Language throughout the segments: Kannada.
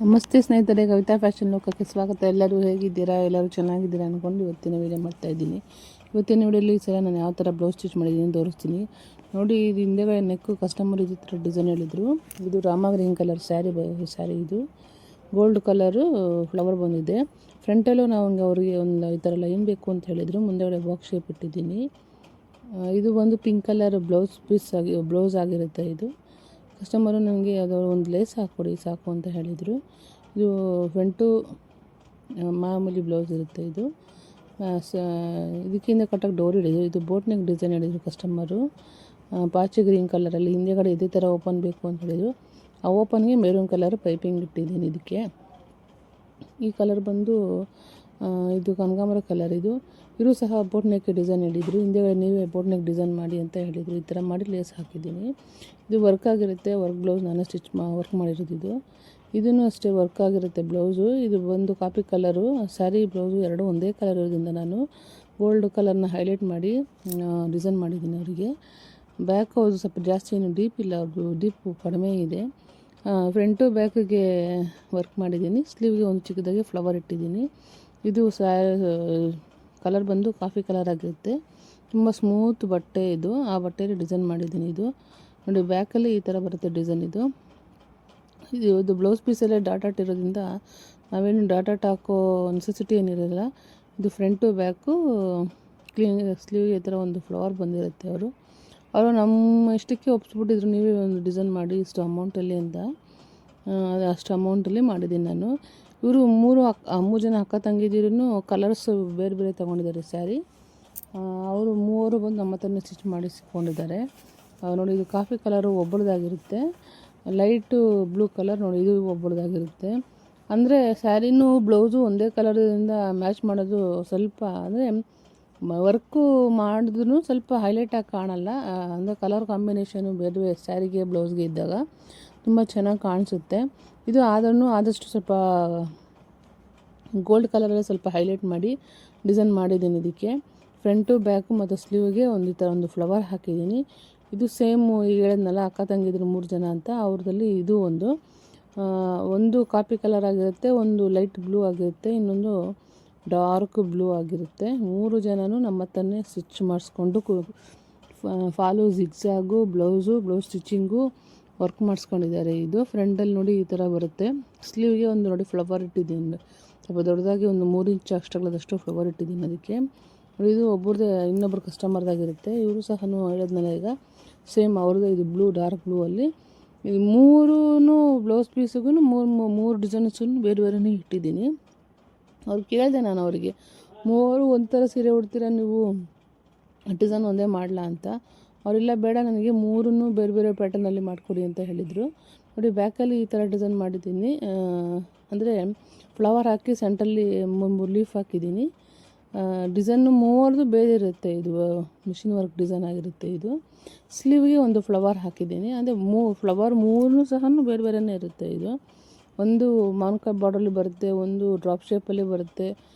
ನಮಸ್ತೆ ಸ್ನೇಹಿತರೆ, ಕವಿತಾ ಫ್ಯಾಷನ್ ಲೋಕಕ್ಕೆ ಸ್ವಾಗತ. ಎಲ್ಲರೂ ಹೇಗಿದ್ದೀರಾ? ಎಲ್ಲರೂ ಚೆನ್ನಾಗಿದ್ದೀರಾ ಅಂದ್ಕೊಂಡು ಇವತ್ತಿನ ವೀಡಿಯೋ ಮಾಡ್ತಾ ಇದ್ದೀನಿ. ಇವತ್ತಿನ ವೀಡಿಯೋಲಿ ಈ ಸಲ ನಾನು ಯಾವ ಥರ ಬ್ಲೌಸ್ ಸ್ಟಿಚ್ ಮಾಡಿದ್ದೀನಿ ತೋರಿಸ್ತೀನಿ ನೋಡಿ. ಇದು ಹಿಂದೆಗಡೆ ನೆಕ್ಕು ಕಸ್ಟಮರ್ ಈ ಥರ ಡಿಸೈನ್ ಹೇಳಿದರು. ಇದು ರಾಮ ಗ್ರೀನ್ ಕಲರ್ ಸ್ಯಾರಿ ಇದು ಗೋಲ್ಡ್ ಕಲರು ಫ್ಲವರ್ ಬಂದಿದೆ. ಫ್ರಂಟಲ್ಲೂ ನಾವು ಅವರಿಗೆ ಒಂದು ಈ ಥರ ಲೈನ್ ಬೇಕು ಅಂತ ಹೇಳಿದರು. ಮುಂದೆಗಡೆ ಬಾಕ್ಸ್ ಶೇಪ್ ಇಟ್ಟಿದ್ದೀನಿ. ಇದು ಒಂದು ಪಿಂಕ್ ಕಲರ್ ಬ್ಲೌಸ್ ಆಗಿರುತ್ತೆ. ಇದು ಕಸ್ಟಮರು ನನಗೆ ಯಾವುದಾದ್ರು ಒಂದು ಲೇಸ್ ಹಾಕ್ಕೊಡಿ ಸಾಕು ಅಂತ ಹೇಳಿದರು. ಇದು ಫ್ರಂಟು ಮಾಮೂಲಿ ಬ್ಲೌಸ್ ಇರುತ್ತೆ. ಇದು ಇದಕ್ಕಿಂತ ಕಟ್ಟಕ್ಕೆ ಡೋರ್ ಹಿಡಿದು ಇದು ಬೋಟ್ ನೆಕ್ ಡಿಸೈನ್ ಹೇಳಿದರು ಕಸ್ಟಮರು. ಪಾಚಿ ಗ್ರೀನ್ ಕಲರಲ್ಲಿ ಹಿಂದೆಗಡೆ ಇದೇ ಥರ ಓಪನ್ ಬೇಕು ಅಂತ ಹೇಳಿದರು. ಆ ಓಪನ್ಗೆ ಮೆರೂನ್ ಕಲರ್ ಪೈಪಿಂಗ್ ಇಟ್ಟಿದ್ದೀನಿ. ಇದಕ್ಕೆ ಈ ಕಲರ್ ಬಂದು ಇದು ಕನಕಾಂಬರ ಕಲರ್. ಇದು ಸಹ ಬೋಟ್ ನೆಕ್ ಡಿಸೈನ್ ಹೇಳಿದರು. ಹಿಂದೆಗಡೆ ನೀವೇ ಬೋಟ್ ನೆಕ್ ಡಿಸೈನ್ ಮಾಡಿ ಅಂತ ಹೇಳಿದರು. ಈ ಥರ ಮಾಡಿ ಲೇಸ್ ಹಾಕಿದ್ದೀನಿ. ಇದು ವರ್ಕ್ ಆಗಿರುತ್ತೆ. ಬ್ಲೌಸ್ ನಾನು ವರ್ಕ್ ಮಾಡಿರೋದು. ಇದೂ ಅಷ್ಟೇ ವರ್ಕ್ ಆಗಿರುತ್ತೆ ಬ್ಲೌಸು. ಇದು ಒಂದು ಕಾಪಿ ಕಲರು ಸ್ಯಾರಿ ಬ್ಲೌಸು ಎರಡು ಒಂದೇ ಕಲರ್ ಇರೋದ್ರಿಂದ ನಾನು ಗೋಲ್ಡ್ ಕಲರ್ನ ಹೈಲೈಟ್ ಮಾಡಿ ಡಿಸೈನ್ ಮಾಡಿದ್ದೀನಿ ಅವರಿಗೆ. ಬ್ಯಾಕ್ ಹೌದು ಸ್ವಲ್ಪ ಜಾಸ್ತಿ ಏನು ಡೀಪ್ ಇಲ್ಲ, ಅವ್ರದ್ದು ಡೀಪ್ ಕಡಿಮೆ ಇದೆ. ಫ್ರಂಟು ಬ್ಯಾಕಿಗೆ ವರ್ಕ್ ಮಾಡಿದ್ದೀನಿ. ಸ್ಲೀವ್ಗೆ ಒಂದು ಚಿಕ್ಕದಾಗಿ ಫ್ಲವರ್ ಇಟ್ಟಿದ್ದೀನಿ. ಇದು ಕಲರ್ ಬಂದು ಕಾಫಿ ಕಲರ್ ಆಗಿರುತ್ತೆ. ತುಂಬ ಸ್ಮೂತ್ ಬಟ್ಟೆ ಇದು. ಆ ಬಟ್ಟೆಯಲ್ಲಿ ಡಿಸೈನ್ ಮಾಡಿದ್ದೀನಿ. ಇದು ನೋಡಿ, ಬ್ಯಾಕಲ್ಲಿ ಈ ಥರ ಬರುತ್ತೆ ಡಿಸೈನ್. ಇದು ಬ್ಲೌಸ್ ಪೀಸಲ್ಲೇ ಡಾಟ್ ಇರೋದ್ರಿಂದ ನಾವೇನು ಡಾಟ್ ಹಾಕೋ ನೆಸೆಸಿಟಿ ಏನಿರಲ್ಲ. ಇದು ಫ್ರಂಟು ಬ್ಯಾಕು ಸ್ಲೀವ್ಗೆ ಈ ಥರ ಒಂದು ಫ್ಲವರ್ ಬಂದಿರುತ್ತೆ. ಅವರು ನಮ್ಮ ಇಷ್ಟಕ್ಕೆ ಒಪ್ಪಿಸ್ಬಿಟ್ಟಿದ್ರು, ನೀವೇ ಒಂದು ಡಿಸೈನ್ ಮಾಡಿ ಇಷ್ಟು ಅಮೌಂಟಲ್ಲಿ ಅಂತ. ಅಷ್ಟು ಅಮೌಂಟಲ್ಲಿ ಮಾಡಿದ್ದೀನಿ ನಾನು. ಇವರು ಮೂರು ಜನ ಅಕ್ಕ ತಂಗಿದಿರೂ ಕಲರ್ಸ್ ಬೇರೆ ಬೇರೆ ತೊಗೊಂಡಿದ್ದಾರೆ ಸ್ಯಾರಿ. ಅವರು ಮೂವರು ಬಂದು ನಮ್ಮ ಹತ್ರನೇ ಸ್ಟಿಚ್ ಮಾಡಿಸಿಕೊಂಡಿದ್ದಾರೆ ನೋಡಿ. ಇದು ಕಾಫಿ ಕಲರು ಒಬ್ಬಳದಾಗಿರುತ್ತೆ. ಲೈಟು ಬ್ಲೂ ಕಲರ್ ನೋಡಿ, ಇದು ಒಬ್ಬಳದಾಗಿರುತ್ತೆ. ಅಂದರೆ ಸ್ಯಾರಿನೂ ಬ್ಲೌಸು ಒಂದೇ ಕಲರಿಂದ ಮ್ಯಾಚ್ ಮಾಡೋದು ಸ್ವಲ್ಪ ಅಂದರೆ ವರ್ಕು ಮಾಡಿದ್ರೂ ಸ್ವಲ್ಪ ಹೈಲೈಟಾಗಿ ಕಾಣಲ್ಲ. ಅಂದರೆ ಕಲರ್ ಕಾಂಬಿನೇಷನು ಬೇರೆ ಬೇರೆ ಸ್ಯಾರಿಗೆ ಬ್ಲೌಸ್ಗೆ ಇದ್ದಾಗ ತುಂಬ ಚೆನ್ನಾಗಿ ಕಾಣಿಸುತ್ತೆ. ಇದು ಆದಷ್ಟು ಸ್ವಲ್ಪ ಗೋಲ್ಡ್ ಕಲರಲ್ಲಿ ಸ್ವಲ್ಪ ಹೈಲೈಟ್ ಮಾಡಿ ಡಿಸೈನ್ ಮಾಡಿದ್ದೀನಿ. ಇದಕ್ಕೆ ಫ್ರಂಟು ಬ್ಯಾಕು ಮತ್ತು ಸ್ಲೀವ್ಗೆ ಈ ಥರ ಒಂದು ಫ್ಲವರ್ ಹಾಕಿದ್ದೀನಿ. ಇದು ಸೇಮು ಈಗ ಹೇಳಿದ್ನಲ್ಲ ಅಕ್ಕ ತಂಗಿದ್ರು 3 ಜನ ಅಂತ, ಅವ್ರದ್ದಲ್ಲಿ ಇದು ಒಂದು ಕಾಪಿ ಕಲರ್ ಆಗಿರುತ್ತೆ, ಒಂದು ಲೈಟ್ ಬ್ಲೂ ಆಗಿರುತ್ತೆ, ಇನ್ನೊಂದು ಡಾರ್ಕ್ ಬ್ಲೂ ಆಗಿರುತ್ತೆ. 3 ಜನನೂ ನಮ್ಮ ಹತ್ರನೇ ಸ್ಟಿಚ್ ಮಾಡಿಸ್ಕೊಂಡು ಫಾಲು ಜಿಗ್ಸಾಗು ಬ್ಲೌಸ್ ಸ್ಟಿಚಿಂಗು ವರ್ಕ್ ಮಾಡಿಸ್ಕೊಂಡಿದ್ದಾರೆ. ಇದು ಫ್ರಂಟಲ್ಲಿ ನೋಡಿ ಈ ಥರ ಬರುತ್ತೆ. ಸ್ಲೀವ್ಗೆ ನೋಡಿ ಫ್ಲವರ್ ಇಟ್ಟಿದ್ದೀನಿ. ಸ್ವಲ್ಪ ದೊಡ್ಡದಾಗಿ ಒಂದು 3 ಇಂಚ್ ಅಷ್ಟಗಳದಷ್ಟು ಫ್ಲವರ್ ಇಟ್ಟಿದ್ದೀನಿ ಅದಕ್ಕೆ. ಇದು ಒಬ್ಬರದೇ ಇನ್ನೊಬ್ಬರು ಕಸ್ಟಮರ್ದಾಗಿರುತ್ತೆ. ಇವರು ಸಹ ಹೇಳಿದ್ನಲ್ಲ ಈಗ ಸೇಮ್ ಅವ್ರದ್ದೇ. ಇದು ಡಾರ್ಕ್ ಬ್ಲೂ ಅಲ್ಲಿ ಇದು 3 ಬ್ಲೌಸ್ ಪೀಸಿಗೂ ಮೂರು ಡಿಸೈನ್ಸನ್ನು ಬೇರೆ ಬೇರೆನೇ ಇಟ್ಟಿದ್ದೀನಿ. ಕೇಳಿದೆ ನಾನು ಅವರಿಗೆ, 3 ಒಂಥರ ಸೀರೆ ಉಡ್ತೀರಾ ನೀವು, ಡಿಸೈನ್ ಒಂದೇ ಮಾಡಲಾ ಅಂತ. ಅವರಿಲ್ಲ, ಬೇಡ ನನಗೆ 3 ಬೇರೆ ಬೇರೆ ಪ್ಯಾಟರ್ನಲ್ಲಿ ಮಾಡಿಕೊಡಿ ಅಂತ ಹೇಳಿದರು. ನೋಡಿ, ಬ್ಯಾಕಲ್ಲಿ ಈ ಥರ ಡಿಸೈನ್ ಮಾಡಿದ್ದೀನಿ. ಅಂದರೆ ಫ್ಲವರ್ ಹಾಕಿ ಸೆಂಟ್ರಲ್ಲಿ ಲೀಫ್ ಹಾಕಿದ್ದೀನಿ. ಡಿಸೈನು 3 ಬೇರೆ ಇರುತ್ತೆ. ಇದು ಮಿಷಿನ್ ವರ್ಕ್ ಡಿಸೈನ್ ಆಗಿರುತ್ತೆ. ಇದು ಸ್ಲೀವ್ಗೆ ಒಂದು ಫ್ಲವರ್ ಹಾಕಿದ್ದೀನಿ. ಅಂದರೆ ಫ್ಲವರ್ 3 ಸಹ ಬೇರೆ ಬೇರೆಯೇ ಇರುತ್ತೆ. ಇದು ಒಂದು ಮಾವಿನಕಾಯಿ ಬಾರ್ಡರಲ್ಲಿ ಬರುತ್ತೆ, ಒಂದು ಡ್ರಾಪ್ ಶೇಪಲ್ಲಿ ಬರುತ್ತೆ,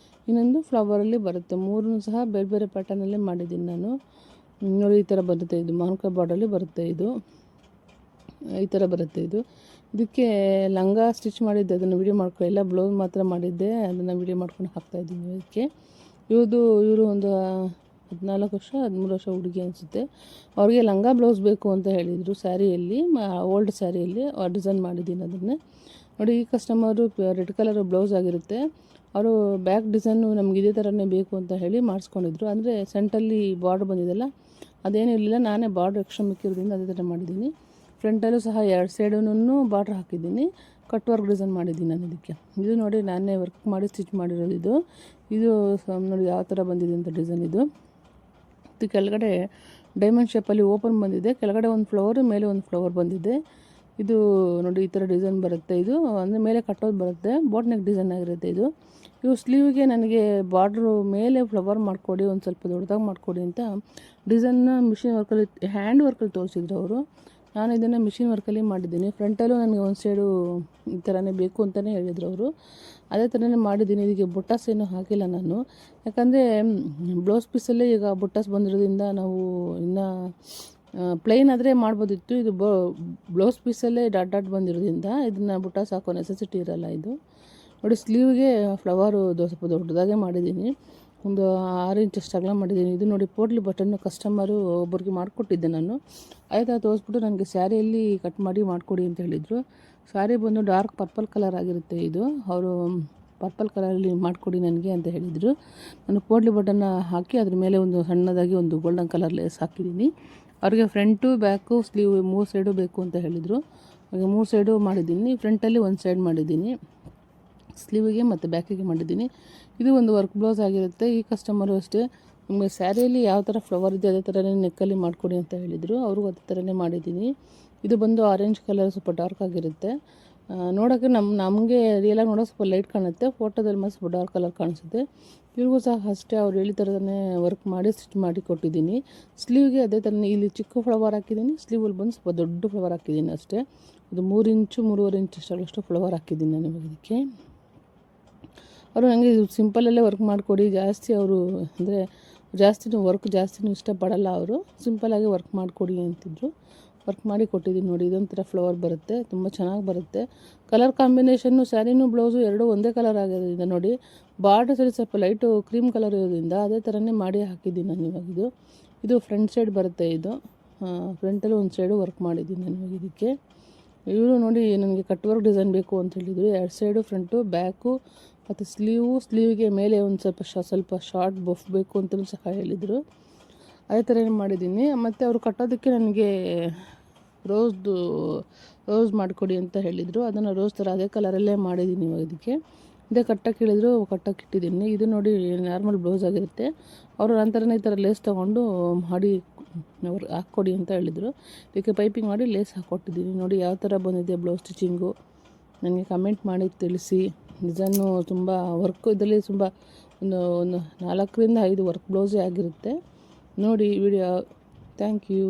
ಇನ್ನೊಂದು ಫ್ಲವರಲ್ಲಿ ಬರುತ್ತೆ. 3 ಸಹ ಬೇರೆ ಬೇರೆ ಪ್ಯಾಟರ್ನಲ್ಲೇ ಮಾಡಿದ್ದೀನಿ ನಾನು ನೋಡಿ. ಈ ಥರ ಬರುತ್ತೆ. ಇದು ಮಾವಿನಕಾಯಿ ಬಾರ್ಡರಲ್ಲಿ ಬರುತ್ತೆ. ಇದು ಈ ಥರ ಬರುತ್ತೆ. ಇದಕ್ಕೆ ಲಂಗ ಸ್ಟಿಚ್ ಮಾಡಿದ್ದೆ, ಅದನ್ನು ವೀಡಿಯೋ ಎಲ್ಲ ಬ್ಲೌಸ್ ಮಾತ್ರ ಮಾಡಿದ್ದೆ, ಅದನ್ನು ವೀಡಿಯೋ ಮಾಡ್ಕೊಂಡು ಹಾಕ್ತಾಯಿದ್ದೀನಿ. ಇದಕ್ಕೆ ಇವರು ಒಂದು 14 ವರ್ಷ 13 ವರ್ಷ ಹುಡುಗಿ ಅನಿಸುತ್ತೆ. ಅವ್ರಿಗೆ ಲಂಗ ಬ್ಲೌಸ್ ಬೇಕು ಅಂತ ಹೇಳಿದರು. ಸ್ಯಾರಿಯಲ್ಲಿ ಓಲ್ಡ್ ಸ್ಯಾರಿಯಲ್ಲಿ ಡಿಸೈನ್ ಮಾಡಿದ್ದೀನಿ ಅದನ್ನೇ ನೋಡಿ. ಈ ಕಸ್ಟಮರು ರೆಡ್ ಕಲರ್ ಬ್ಲೌಸ್ ಆಗಿರುತ್ತೆ. ಅವರು ಬ್ಯಾಕ್ ಡಿಸೈನು ನಮ್ಗೆ ಇದೇ ಥರನೇ ಬೇಕು ಅಂತ ಹೇಳಿ ಮಾಡಿಸ್ಕೊಂಡಿದ್ರು. ಅಂದರೆ ಸೆಂಟಲ್ಲಿ ಬಾರ್ಡ್ರ್ ಬಂದಿದೆಯಲ್ಲ, ಅದೇನೂ ಇರಲಿಲ್ಲ, ನಾನೇ ಬಾರ್ಡ್ರ್ ಎಕ್ಸ್ಟ್ರಾ ಮಿಕ್ಕಿರೋದ್ರಿಂದ ಅದೇ ಥರ ಮಾಡಿದ್ದೀನಿ. ಫ್ರಂಟಲ್ಲೂ ಸಹ 2 ಸೈಡೂ ಬಾರ್ಡ್ರ್ ಹಾಕಿದ್ದೀನಿ. ಕಟ್ ವರ್ಕ್ ಡಿಸೈನ್ ಮಾಡಿದ್ದೀನಿ ನಾನು ಇದಕ್ಕೆ. ಇದು ನೋಡಿ, ನಾನೇ ವರ್ಕ್ ಮಾಡಿ ಸ್ಟಿಚ್ ಮಾಡಿರೋದು. ಇದು ನೋಡಿ ಯಾವ ಥರ ಬಂದಿದೆ ಅಂತ ಡಿಸೈನ್. ಇದು ಕೆಳಗಡೆ ಡೈಮಂಡ್ ಶೇಪಲ್ಲಿ ಓಪನ್ ಬಂದಿದೆ. ಕೆಳಗಡೆ ಒಂದು ಫ್ಲವರ್, ಮೇಲೆ ಒಂದು ಫ್ಲವರ್ ಬಂದಿದೆ. ಇದು ನೋಡಿ ಈ ಥರ ಡಿಸೈನ್ ಬರುತ್ತೆ. ಇದು ಅಂದರೆ ಮೇಲೆ ಕಟ್ಟೋದು ಬರುತ್ತೆ, ಬೋಟ್ ನೆಕ್ ಡಿಸೈನ್ ಆಗಿರುತ್ತೆ. ಇವು ಸ್ಲೀವ್ಗೆ ನನಗೆ ಬಾರ್ಡ್ರು ಮೇಲೆ ಫ್ಲವರ್ ಮಾಡಿಕೊಡಿ, ಒಂದು ಸ್ವಲ್ಪ ದೊಡ್ಡದಾಗಿ ಮಾಡಿಕೊಡಿ ಅಂತ ಡಿಸೈನ್ನ ಮಿಷಿನ್ ವರ್ಕಲ್ಲಿ ಹ್ಯಾಂಡ್ ವರ್ಕಲ್ಲಿ ತೋರಿಸಿದ್ರು ಅವರು. ನಾನು ಇದನ್ನು ಮಿಷಿನ್ ವರ್ಕಲ್ಲಿ ಮಾಡಿದ್ದೀನಿ. ಫ್ರಂಟಲ್ಲೂ ನನಗೆ ಒಂದು ಸೈಡು ಈ ಥರನೇ ಬೇಕು ಅಂತಲೇ ಹೇಳಿದರು ಅವರು. ಅದೇ ಥರನೇ ಮಾಡಿದ್ದೀನಿ. ಇದಕ್ಕೆ ಬುಟ್ಟಾಸ್ ಏನೂ ಹಾಕಿಲ್ಲ ನಾನು, ಯಾಕಂದರೆ ಬ್ಲೌಸ್ ಪೀಸಲ್ಲೇ ಈಗ ಬುಟ್ಟಾಸ್ ಬಂದಿರೋದ್ರಿಂದ ನಾವು ಇನ್ನೂ ಪ್ಲೈನ್ ಆದರೆ ಮಾಡ್ಬೋದಿತ್ತು. ಇದು ಬ್ಲೌಸ್ ಪೀಸಲ್ಲೇ ಡಾಟ್ ಬಂದಿರೋದ್ರಿಂದ ಇದನ್ನು ಬುಟ್ಟ ಸಾಕೋ ನೆಸೆಸಿಟಿ ಇರಲ್ಲ. ಇದು ನೋಡಿ, ಸ್ಲೀವ್ಗೆ ಫ್ಲವರು ಸ್ವಲ್ಪ ದೊಡ್ಡದಾಗೆ ಮಾಡಿದ್ದೀನಿ, ಒಂದು 6 ಇಂಚ್ ಅಷ್ಟು ಅಗಲ ಮಾಡಿದ್ದೀನಿ. ಇದು ನೋಡಿ ಪೋಟ್ಲಿ ಬಟನ್ನು ಕಸ್ಟಮರು ಒಬ್ಬರಿಗೆ ಮಾಡಿಕೊಟ್ಟಿದ್ದೆ ನಾನು. ಆಯ್ತು ತೋರಿಸ್ಬಿಟ್ಟು ನನಗೆ ಸ್ಯಾರಿಯಲ್ಲಿ ಕಟ್ ಮಾಡಿ ಮಾಡಿಕೊಡಿ ಅಂತ ಹೇಳಿದರು. ಸ್ಯಾರಿ ಬಂದು ಡಾರ್ಕ್ ಪರ್ಪಲ್ ಕಲರ್ ಆಗಿರುತ್ತೆ. ಇದು ಅವರು ಪರ್ಪಲ್ ಕಲರಲ್ಲಿ ಮಾಡಿಕೊಡಿ ನನಗೆ ಅಂತ ಹೇಳಿದರು. ನಾನು ಪೋಟ್ಲಿ ಬಟನ್ನ ಹಾಕಿ ಅದ್ರ ಮೇಲೆ ಒಂದು ಸಣ್ಣದಾಗಿ ಒಂದು ಗೋಲ್ಡನ್ ಕಲರ್ ಲೇಸ್ ಹಾಕಿದ್ದೀನಿ. ಅವ್ರಿಗೆ ಫ್ರಂಟು ಬ್ಯಾಕು ಸ್ಲೀವ್ 3 ಸೈಡು ಬೇಕು ಅಂತ ಹೇಳಿದರು. ಹಾಗೆ 3 ಸೈಡು ಮಾಡಿದ್ದೀನಿ. ಫ್ರಂಟಲ್ಲಿ ಒಂದು ಸೈಡ್ ಮಾಡಿದ್ದೀನಿ, ಸ್ಲೀವಿಗೆ ಮತ್ತು ಬ್ಯಾಕಿಗೆ ಮಾಡಿದ್ದೀನಿ. ಇದು ಒಂದು ವರ್ಕ್ ಬ್ಲೌಸ್ ಆಗಿರುತ್ತೆ. ಈ ಕಸ್ಟಮರು ಅಷ್ಟೇ, ನಿಮಗೆ ಸ್ಯಾರಿಯಲ್ಲಿ ಯಾವ ಥರ ಫ್ಲವರ್ ಇದೆ ಅದೇ ಥರನೇ ನೆಕ್ಕಲ್ಲಿ ಮಾಡಿಕೊಡಿ ಅಂತ ಹೇಳಿದರು. ಅವ್ರಿಗೂ ಅದೇ ಥರನೇ ಮಾಡಿದ್ದೀನಿ. ಇದು ಬಂದು ಆರೆಂಜ್ ಕಲರ್, ಸ್ವಲ್ಪ ಡಾರ್ಕ್ ಆಗಿರುತ್ತೆ. ನೋಡೋಕ್ಕೆ ನಮಗೆ ರಿಯಲಾಗಿ ನೋಡೋಕೆ ಸ್ವಲ್ಪ ಲೈಟ್ ಕಾಣುತ್ತೆ, ಫೋಟೋದಲ್ಲಿ ಮಾತ್ರ ಸ್ವಲ್ಪ ಡಾರ್ಕ್ ಕಲರ್ ಕಾಣಿಸುತ್ತೆ. ಇವ್ರಿಗೂ ಸಹ ಅಷ್ಟೇ ಅವ್ರು ಹೇಳಿ ಥರನೇ ವರ್ಕ್ ಮಾಡಿ ಸ್ಟಿಚ್ ಮಾಡಿ ಕೊಟ್ಟಿದ್ದೀನಿ. ಸ್ಲೀವ್ಗೆ ಅದೇ ಥರನೇ ಇಲ್ಲಿ ಚಿಕ್ಕ ಫ್ಲವರ್ ಹಾಕಿದ್ದೀನಿ, ಸ್ಲೀವಲ್ಲಿ ಬಂದು ಸ್ವಲ್ಪ ದೊಡ್ಡ ಫ್ಲವರ್ ಹಾಕಿದ್ದೀನಿ ಅಷ್ಟೇ. ಅದು 3 ಇಂಚು 3.5 ಇಂಚ್ ಅಷ್ಟು ಫ್ಲವರ್ ಹಾಕಿದ್ದೀನಿ ನಾನು ಇದಕ್ಕೆ. ಅವರು ನನಗೆ ಸಿಂಪಲಲ್ಲೇ ವರ್ಕ್ ಮಾಡಿಕೊಡಿ, ಜಾಸ್ತಿ ಅವರು ಅಂದರೆ ವರ್ಕ್ ಜಾಸ್ತಿನೂ ಇಷ್ಟಪಡಲ್ಲ ಅವರು, ಸಿಂಪಲಾಗಿ ವರ್ಕ್ ಮಾಡಿಕೊಡಿ ಅಂತಿದ್ರು. ವರ್ಕ್ ಮಾಡಿ ಕೊಟ್ಟಿದ್ದೀನಿ. ನೋಡಿ, ಇದೊಂಥರ ಫ್ಲವರ್ ಬರುತ್ತೆ, ತುಂಬ ಚೆನ್ನಾಗಿ ಬರುತ್ತೆ. ಕಲರ್ ಕಾಂಬಿನೇಷನ್ನು ಸ್ಯಾರಿನೂ ಬ್ಲೌಸು ಎರಡೂ ಒಂದೇ ಕಲರ್ ಆಗಿರೋದ್ರಿಂದ ನೋಡಿ, ಬಾರ್ಡರ್ ಸೈಡ್ ಸ್ವಲ್ಪ ಲೈಟು ಕ್ರೀಮ್ ಕಲರ್ ಇರೋದ್ರಿಂದ ಅದೇ ಥರನೇ ಮಾಡಿ ಹಾಕಿದ್ದೀನಿ ನಾನು ಇವಾಗ. ಇದು ಫ್ರಂಟ್ ಸೈಡ್ ಬರುತ್ತೆ. ಇದು ಫ್ರಂಟಲ್ಲಿ ಒಂದು ಸೈಡು ವರ್ಕ್ ಮಾಡಿದ್ದೀನಿ ನಾನು ಇದಕ್ಕೆ. ಇವರು ನೋಡಿ ನನಗೆ ಕಟ್ ವರ್ಕ್ ಡಿಸೈನ್ ಬೇಕು ಅಂತ ಹೇಳಿದರು. 2 ಸೈಡು ಫ್ರಂಟು ಬ್ಯಾಕು ಮತ್ತು ಸ್ಲೀವ್ಗೆ ಮೇಲೆ ಒಂದು ಸ್ವಲ್ಪ ಶಾರ್ಟ್ ಬಫ್ ಬೇಕು ಅಂತಲೂ ಸಹ ಹೇಳಿದರು. ಅದೇ ಥರ ಮಾಡಿದ್ದೀನಿ. ಮತ್ತು ಅವರು ಕಟ್ಟೋದಕ್ಕೆ ನನಗೆ ರೋಸ್ ಮಾಡಿಕೊಡಿ ಅಂತ ಹೇಳಿದರು. ಅದನ್ನು ರೋಸ್ ಥರ ಅದೇ ಕಲರಲ್ಲೇ ಮಾಡಿದ್ದೀನಿ ಇವಾಗ ಇದಕ್ಕೆ. ಇದೇ ಕಟ್ಟಕ್ಕೆ ಹೇಳಿದ್ರು, ಕಟ್ಟಕ್ಕೆ ಇಟ್ಟಿದ್ದೀನಿ. ಇದು ನೋಡಿ ನಾರ್ಮಲ್ ಬ್ಲೌಸ್ ಆಗಿರುತ್ತೆ. ಅವರು ನಂತರನೇ ಈ ಥರ ಲೇಸ್ ತೊಗೊಂಡು ಮಾಡಿ ಅವ್ರು ಹಾಕ್ಕೊಡಿ ಅಂತ ಹೇಳಿದರು. ಇದಕ್ಕೆ ಪೈಪಿಂಗ್ ಮಾಡಿ ಲೇಸ್ ಹಾಕ್ಕೊಟ್ಟಿದ್ದೀನಿ. ನೋಡಿ ಯಾವ ಥರ ಬಂದಿದೆ ಬ್ಲೌಸ್ ಸ್ಟಿಚಿಂಗು, ನನಗೆ ಕಮೆಂಟ್ ಮಾಡಿ ತಿಳಿಸಿ. ಡಿಸೈನು ತುಂಬ ವರ್ಕು ಇದರಲ್ಲಿ ತುಂಬ ಒಂದು 4 ರಿಂದ 5 ವರ್ಕ್ ಬ್ಲೌಸೇ ಆಗಿರುತ್ತೆ. ನೋಡಿ ವಿಡಿಯೋ. Thank you.